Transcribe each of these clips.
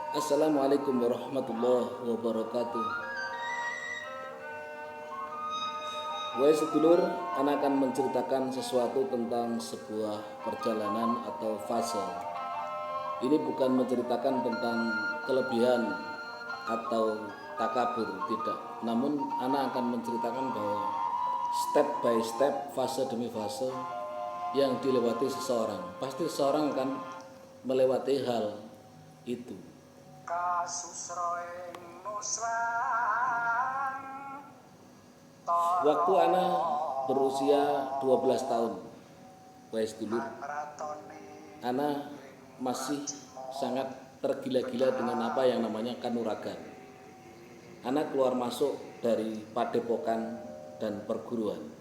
Assalamualaikum warahmatullahi wabarakatuh. Wahai sedulur, anak akan menceritakan sesuatu tentang sebuah perjalanan atau fase. Ini bukan menceritakan tentang kelebihan atau takabur, tidak. Namun anak akan menceritakan bahwa step by step, fase demi fase yang dilewati seseorang. Pasti seseorang akan melewati hal itu. Waktu Ana berusia 12 tahun, wahai sedulur, Ana masih sangat tergila-gila dengan apa yang namanya kanuragan. Ana keluar masuk dari padepokan dan perguruan,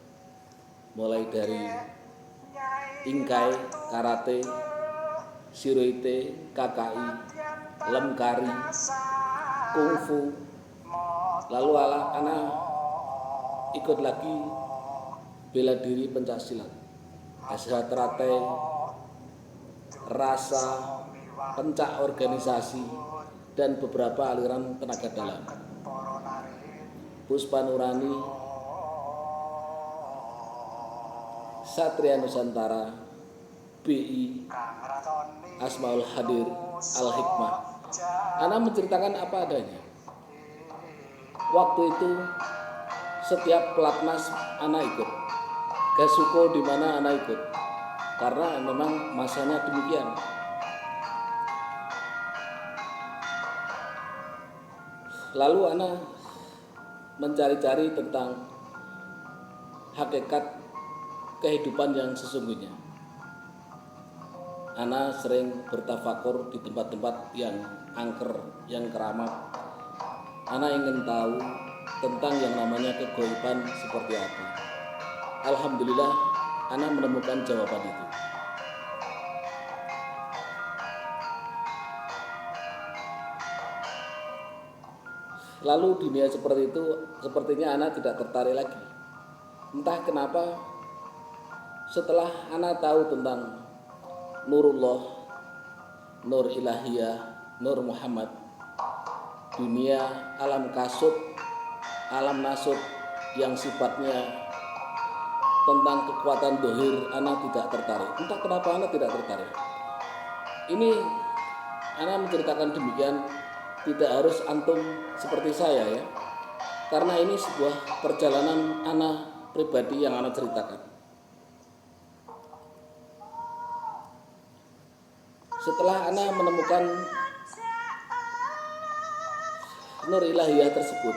mulai dari ingkai, karate, shiroite, KKI, lemkari, kungfu. Lalu Ana ikut lagi bela diri pencaksilat, SH Teratai, rasa, pencak organisasi, dan beberapa aliran tenaga dalam. Puspa Nurani, Satria Nusantara, BI, Asmaul Hadir, Al Hikmah. Ana menceritakan apa adanya. Waktu itu setiap pelatnas Ana ikut, Gasuko di mana Ana ikut, karena memang masanya demikian. Lalu Ana mencari-cari tentang hakikat kehidupan yang sesungguhnya. Ana sering bertafakur di tempat-tempat yang angker, yang keramat. Ana ingin tahu tentang yang namanya kegaiban seperti apa. Alhamdulillah, Ana menemukan jawaban itu. Lalu dunia seperti itu, sepertinya Ana tidak tertarik lagi. Entah kenapa, setelah Ana tahu tentang Nurullah, Nur Ilahiyah, Nur Muhammad, dunia alam kasut, alam nasut yang sifatnya tentang kekuatan dohir, Ana tidak tertarik. Entah kenapa Ana tidak tertarik. Ini Ana menceritakan demikian, tidak harus antum seperti saya ya, karena ini sebuah perjalanan Ana pribadi yang Ana ceritakan. Setelah Ana menemukan Nur Ilahiyah tersebut,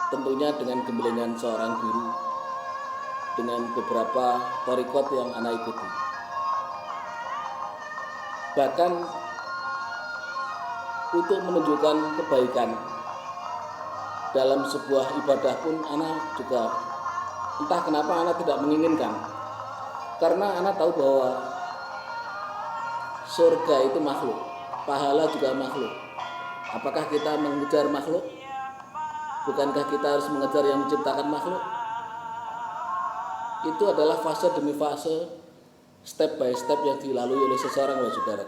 tentunya dengan gembelengan seorang guru, dengan beberapa thariqat yang Ana ikuti. Bahkan untuk menunjukkan kebaikan dalam sebuah ibadah pun Ana juga entah kenapa Ana tidak menginginkan, karena Ana tahu bahwa surga itu makhluk, pahala juga makhluk. Apakah kita mengejar makhluk? Bukankah kita harus mengejar yang menciptakan makhluk? Itu adalah fase demi fase, step by step yang dilalui oleh seseorang, wahai saudara.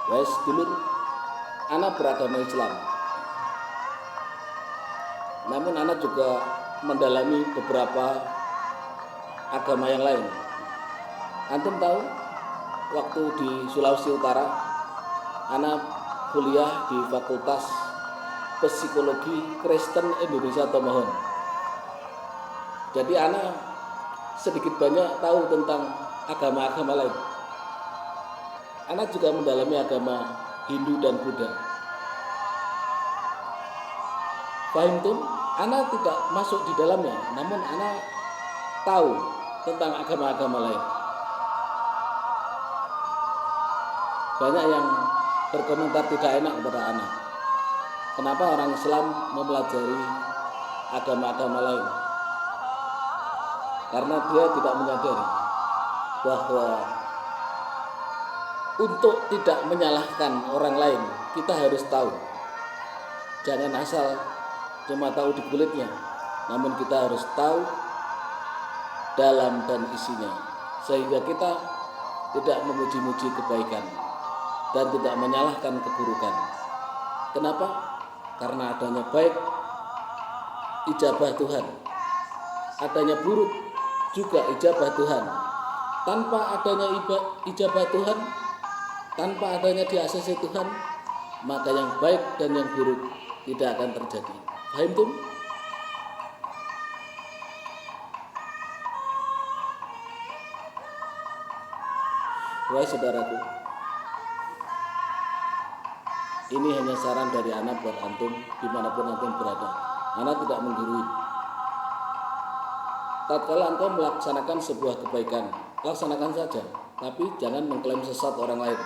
Wahai sedulur, Ana beragama Islam. Namun Ana juga mendalami beberapa agama yang lain. Antum tahu, waktu di Sulawesi Utara, Ana kuliah di Fakultas Psikologi Kristen Indonesia Tomohon. Jadi Ana sedikit banyak tahu tentang agama-agama lain. Ana juga mendalami agama Hindu dan Buddha. Paham tuh? Ana tidak masuk di dalamnya, namun Ana tahu tentang agama-agama lain. Banyak yang berkomentar tidak enak kepada Ana. Kenapa orang Islam mempelajari agama-agama lain? Karena dia tidak menyadari bahwa untuk tidak menyalahkan orang lain, kita harus tahu. Jangan asal cuma tahu di kulitnya, namun kita harus tahu dalam dan isinya, sehingga kita tidak memuji-muji kebaikan dan tidak menyalahkan keburukan. Kenapa? Karena adanya baik ijabah Tuhan, adanya buruk juga ijabah Tuhan. Tanpa adanya ijabah Tuhan, tanpa adanya di ACC Tuhan, maka yang baik dan yang buruk tidak akan terjadi. Paham tuh? Wahai saudaraku, ini hanya saran dari anak buat antum dimanapun antum berada. Anak tidak menggurui. Tatkala antum melaksanakan sebuah kebaikan, laksanakan saja, tapi jangan mengklaim sesat orang lain.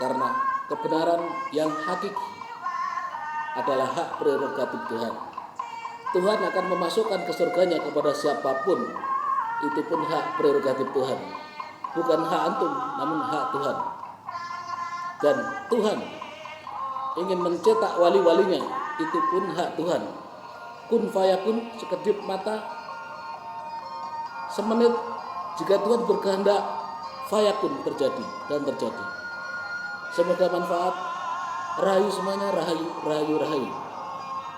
Karena kebenaran yang hakiki adalah hak prerogatif Tuhan. Tuhan akan memasukkan ke surganya kepada siapapun, itu pun hak prerogatif Tuhan. Bukan hak antum, namun hak Tuhan. Dan Tuhan ingin mencetak wali-walinya, itu pun hak Tuhan. Kun fayakun, sekedip mata, semenit, jika Tuhan berkehendak, fayakun terjadi dan terjadi. Semoga manfaat. Rahayu semuanya, rahayu.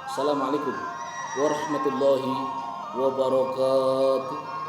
Assalamualaikum warahmatullahi wabarakatuh.